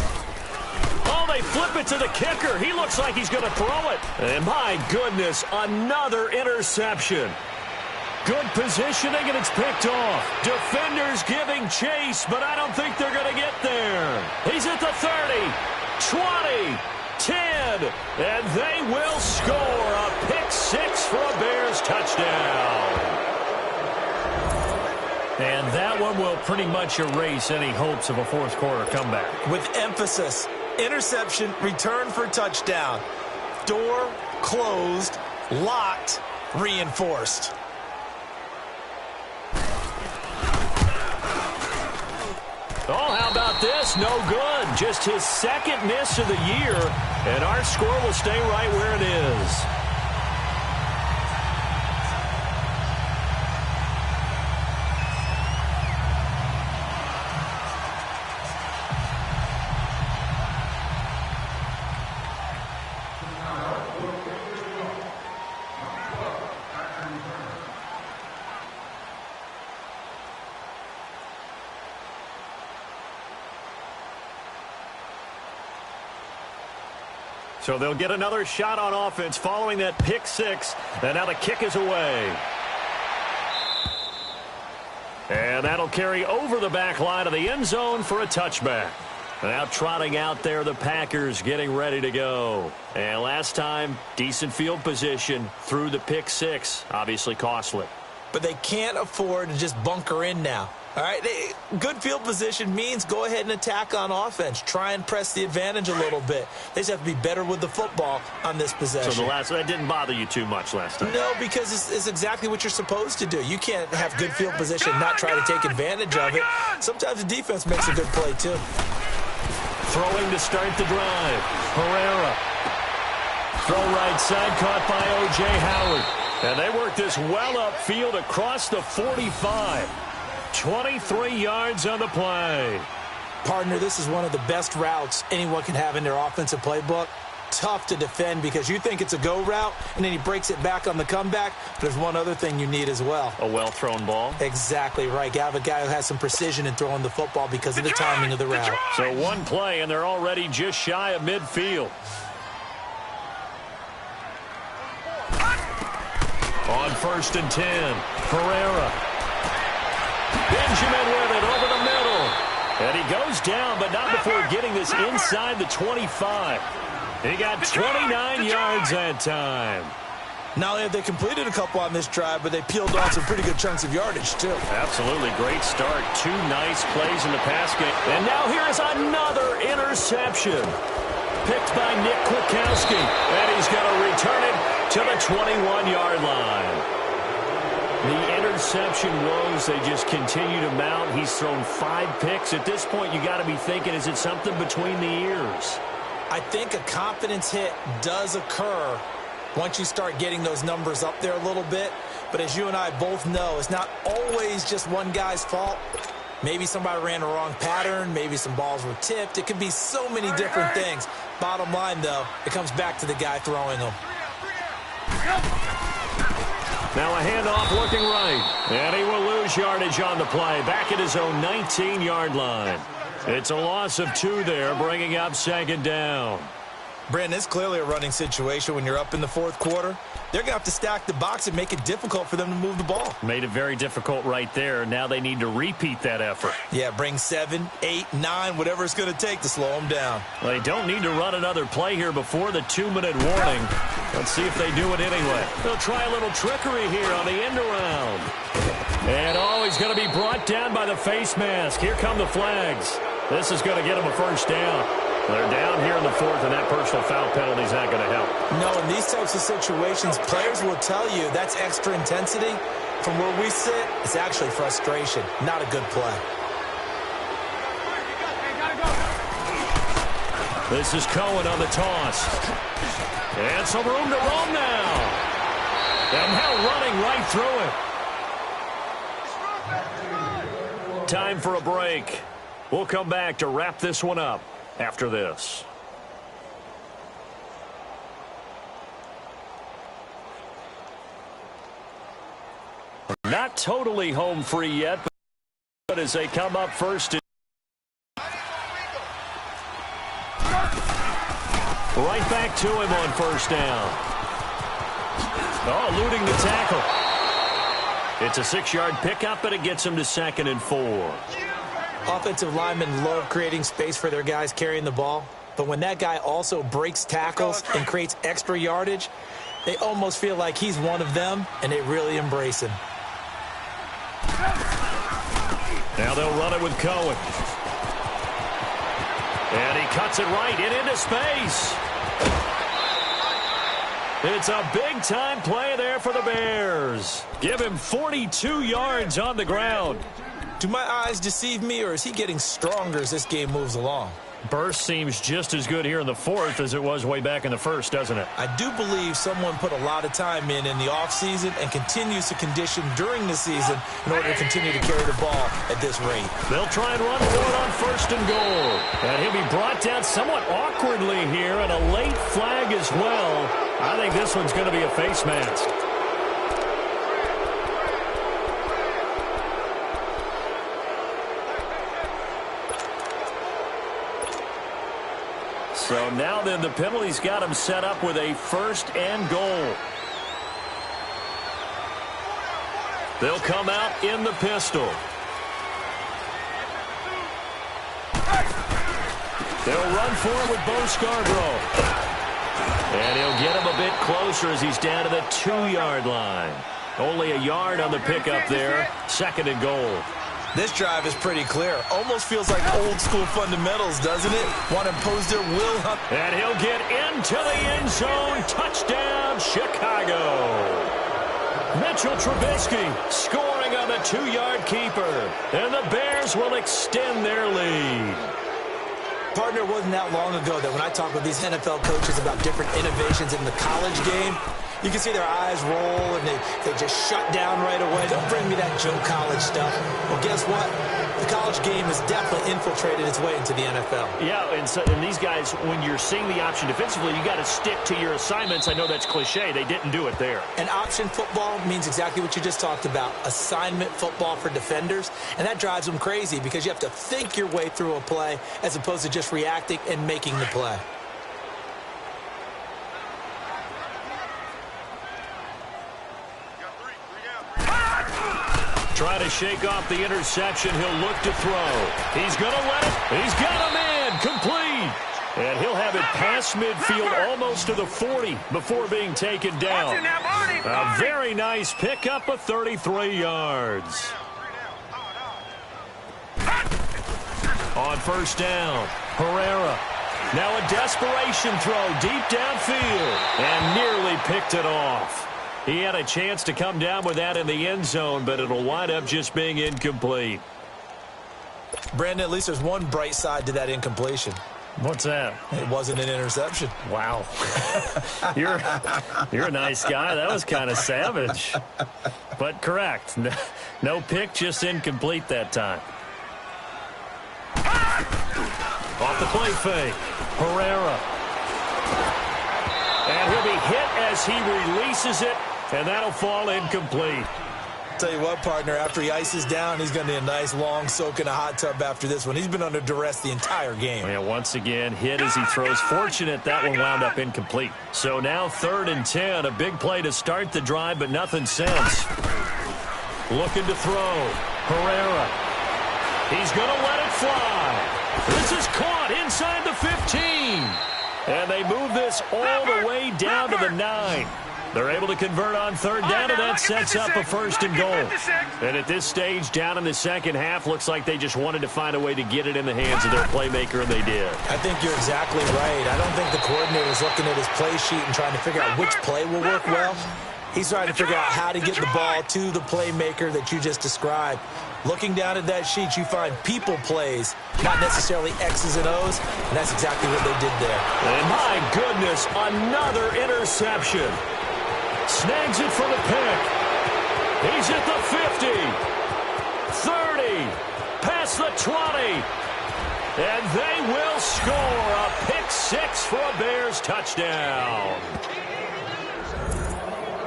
Oh, they flip it to the kicker. He looks like he's going to throw it. And my goodness, another interception. Good positioning, and it's picked off. Defenders giving chase, but I don't think they're going to get there. He's at the 30, 20, 10, and they will score a pick six for a Bears touchdown. And that one will pretty much erase any hopes of a fourth quarter comeback. With emphasis, interception, return for touchdown. Door closed, locked, reinforced. Oh, how about this? No good. Just his second miss of the year, and our score will stay right where it is. So they'll get another shot on offense following that pick six. And now the kick is away. And that'll carry over the back line of the end zone for a touchback. Now trotting out there, the Packers getting ready to go. And last time, decent field position through the pick six. Obviously costly. But they can't afford to just bunker in now. All right, good field position means go ahead and attack on offense. Try and press the advantage a little bit. They just have to be better with the football on this possession. So that didn't bother you too much last time? No, because it's exactly what you're supposed to do. You can't have good field position and not try to take advantage of it. Sometimes the defense makes a good play, too. Throwing to start the drive. Herrera. Throw right side, caught by O.J. Howard. And they work this well upfield across the 45. 23 yards on the play. Partner, this is one of the best routes anyone can have in their offensive playbook. Tough to defend because you think it's a go route, and then he breaks it back on the comeback. But there's one other thing you need as well. A well-thrown ball? Exactly right. You have a guy who has some precision in throwing the football because of the timing of the route. So one play, and they're already just shy of midfield. On 1st and 10, Herrera. Benjamin with it over the middle. And he goes down, but not before getting this inside the 25. He got 29 yards that time. Not only have they completed a couple on this drive, but they peeled off some pretty good chunks of yardage, too. Absolutely. Great start. 2 nice plays in the pass game. And now here is another interception. Picked by Nick Kwiatkowski. And he's going to return it to the 21-yard line. The interception woes, they just continue to mount. He's thrown 5 picks. At this point, you got to be thinking, is it something between the ears? I think a confidence hit does occur once you start getting those numbers up there a little bit. But as you and I both know, it's not always just one guy's fault. Maybe somebody ran the wrong pattern. Maybe some balls were tipped. It could be so many different things. Bottom line, though, it comes back to the guy throwing them. Now a handoff looking right. And he will lose yardage on the play. Back at his own 19-yard line. It's a loss of 2 there, bringing up 2nd down. Brandon, it's clearly a running situation when you're up in the 4th quarter. They're going to have to stack the box and make it difficult for them to move the ball. Made it very difficult right there. Now they need to repeat that effort. Yeah, bring 7, 8, 9, whatever it's going to take to slow them down. They don't need to run another play here before the 2-minute warning. Let's see if they do it anyway. They'll try a little trickery here on the end around. And he's going to be brought down by the face mask. Here come the flags. This is going to get him a 1st down. They're down here in the 4th, and that personal foul penalty is not going to help. No, in these types of situations, players will tell you that's extra intensity. From where we sit, it's actually frustration, not a good play. This is Cohen on the toss. And some room to roam now. And now running right through it. Time for a break. We'll come back to wrap this one up after this. Not totally home free yet, but as they come up first. Right back to him on first down. Oh, eluding the tackle. It's a 6-yard pickup, and it gets him to 2nd and 4. Offensive linemen love creating space for their guys carrying the ball, but when that guy also breaks tackles and creates extra yardage, they almost feel like he's one of them, and they really embrace him. Now they'll run it with Cohen. And he cuts it right and into space. It's a big-time play there for the Bears. Give him 42 yards on the ground. Do my eyes deceive me, or is he getting stronger as this game moves along? Burst seems just as good here in the 4th as it was way back in the 1st, doesn't it? I do believe someone put a lot of time in the offseason and continues to condition during the season in order to continue to carry the ball at this rate. They'll try and run for it on 1st and goal. And he'll be brought down somewhat awkwardly here, and a late flag as well. I think this one's going to be a face mask. So now then the penalty's got him set up with a 1st and goal. They'll come out in the pistol. They'll run for it with Bo Scarborough. And he'll get him a bit closer as he's down to the 2-yard line. Only a yard on the pickup there. 2nd and goal. This drive is pretty clear. Almost feels like old-school fundamentals, doesn't it? One imposed their will. And he'll get into the end zone. Touchdown, Chicago. Mitchell Trubisky scoring on the 2-yard keeper. And the Bears will extend their lead. Partner, wasn't that long ago that when I talk with these NFL coaches about different innovations in the college game, you can see their eyes roll and they just shut down right away. Don't bring me that Joe College stuff. Well, guess what? The college game has definitely infiltrated its way into the NFL. Yeah, and these guys, when you're seeing the option defensively, you got to stick to your assignments. I know that's cliche. They didn't do it there. And option football means exactly what you just talked about, assignment football for defenders. And that drives them crazy because you have to think your way through a play as opposed to just reacting and making the play. Try to shake off the interception. He'll look to throw. He's going to let it. He's got him in. Complete. And he'll have it past midfield almost to the 40 before being taken down. A very nice pickup of 33 yards. On first down, Herrera. Now a desperation throw deep downfield and nearly picked it off. He had a chance to come down with that in the end zone, but it'll wind up just being incomplete. Brandon, at least there's one bright side to that incompletion. What's that? It wasn't an interception. Wow. You're a nice guy. That was kind of savage. But correct. No pick, just incomplete that time. Off the play fake. Herrera. And he'll be hit as he releases it, and that'll fall incomplete. Tell you what, partner, after he ices down, he's going to need a nice long soak in a hot tub after this one. He's been under duress the entire game. Yeah, once again, hit as he throws. Fortunate that one wound up incomplete. So now 3rd and 10, a big play to start the drive, but nothing since. Looking to throw. Herrera. He's going to let it fly. This is caught inside the 15. And they move this all the way down to the 9. They're able to convert on 3rd down, and that sets up a 1st and goal. And at this stage, down in the second half, looks like they just wanted to find a way to get it in the hands of their playmaker, and they did. I think you're exactly right. I don't think the coordinator is looking at his play sheet and trying to figure out which play will work well. He's trying to figure out how to get the ball to the playmaker that you just described. Looking down at that sheet, you find people plays, not necessarily X's and O's, and that's exactly what they did there. And my goodness, another interception. Snags it for the pick. He's at the 50, 30, past the 20, and they will score a pick 6 for a Bears touchdown.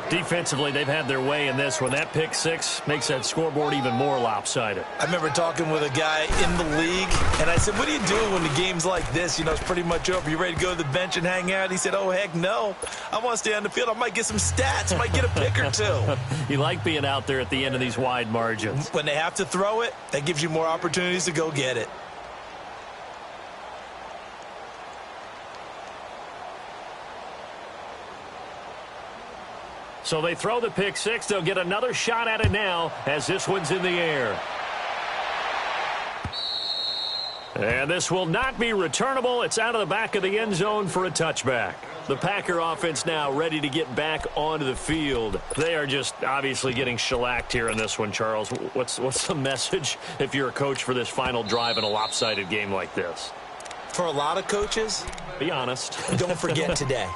Defensively, they've had their way in this one. That pick six makes that scoreboard even more lopsided. I remember talking with a guy in the league, and I said, what are you doing when the game's like this? You know, it's pretty much over. You ready to go to the bench and hang out? He said, oh, heck no. I want to stay on the field. I might get some stats. I might get a pick or two. You like being out there at the end of these wide margins. When they have to throw it, that gives you more opportunities to go get it. So they throw the pick six. They'll get another shot at it now as this one's in the air. And this will not be returnable. It's out of the back of the end zone for a touchback. The Packer offense now ready to get back onto the field. They are just obviously getting shellacked here in this one, Charles. What's the message if you're a coach for this final drive in a lopsided game like this? For a lot of coaches, be honest. Don't forget today.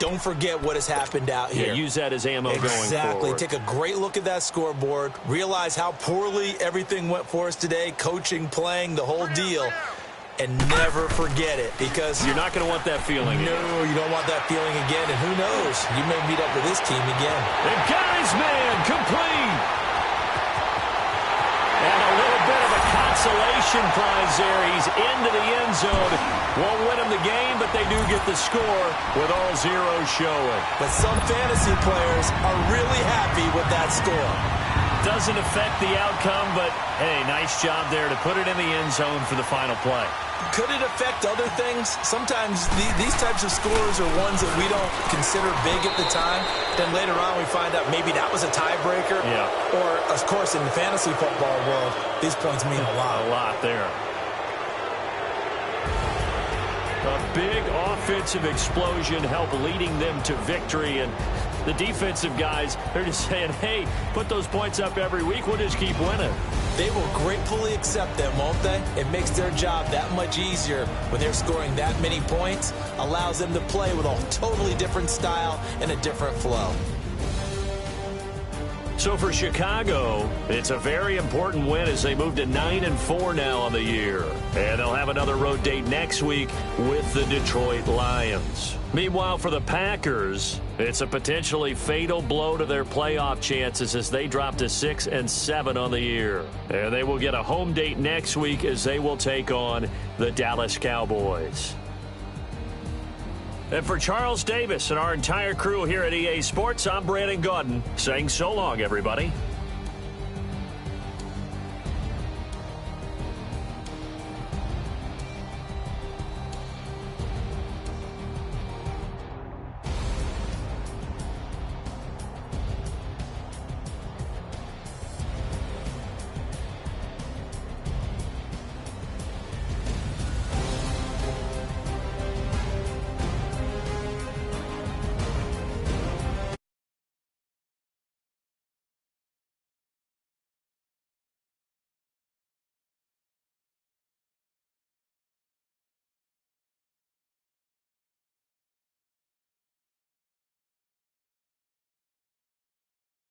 Don't forget what has happened out here. Yeah, use that as ammo going forward. Exactly. Take a great look at that scoreboard. Realize how poorly everything went for us today. Coaching, playing, the whole deal. And never forget it, because you're not going to want that feeling again. No, you don't want that feeling again. And who knows? You may meet up with this team again. They've got his man complete. And a little bit of a consolation prize there. He's into the end zone. Won't win him the game, but they do get the score with all zeros showing. But some fantasy players are really happy with that score. Doesn't affect the outcome, but, hey, nice job there to put it in the end zone for the final play. Could it affect other things? Sometimes these types of scores are ones that we don't consider big at the time. Then later on we find out maybe that was a tiebreaker. Yeah. Or, of course, in the fantasy football world, these points mean a lot. A lot there. A big offensive explosion helped leading them to victory. And the defensive guys, they're just saying, hey, put those points up every week. We'll just keep winning. They will gratefully accept them, won't they? It makes their job that much easier when they're scoring that many points. Allows them to play with a totally different style and a different flow. So for Chicago, it's a very important win as they move to 9-4 now on the year. And they'll have another road date next week with the Detroit Lions. Meanwhile, for the Packers, it's a potentially fatal blow to their playoff chances as they drop to 6-7 on the year. And they will get a home date next week as they will take on the Dallas Cowboys. And for Charles Davis and our entire crew here at EA Sports, I'm Brandon Gaudin saying so long, everybody.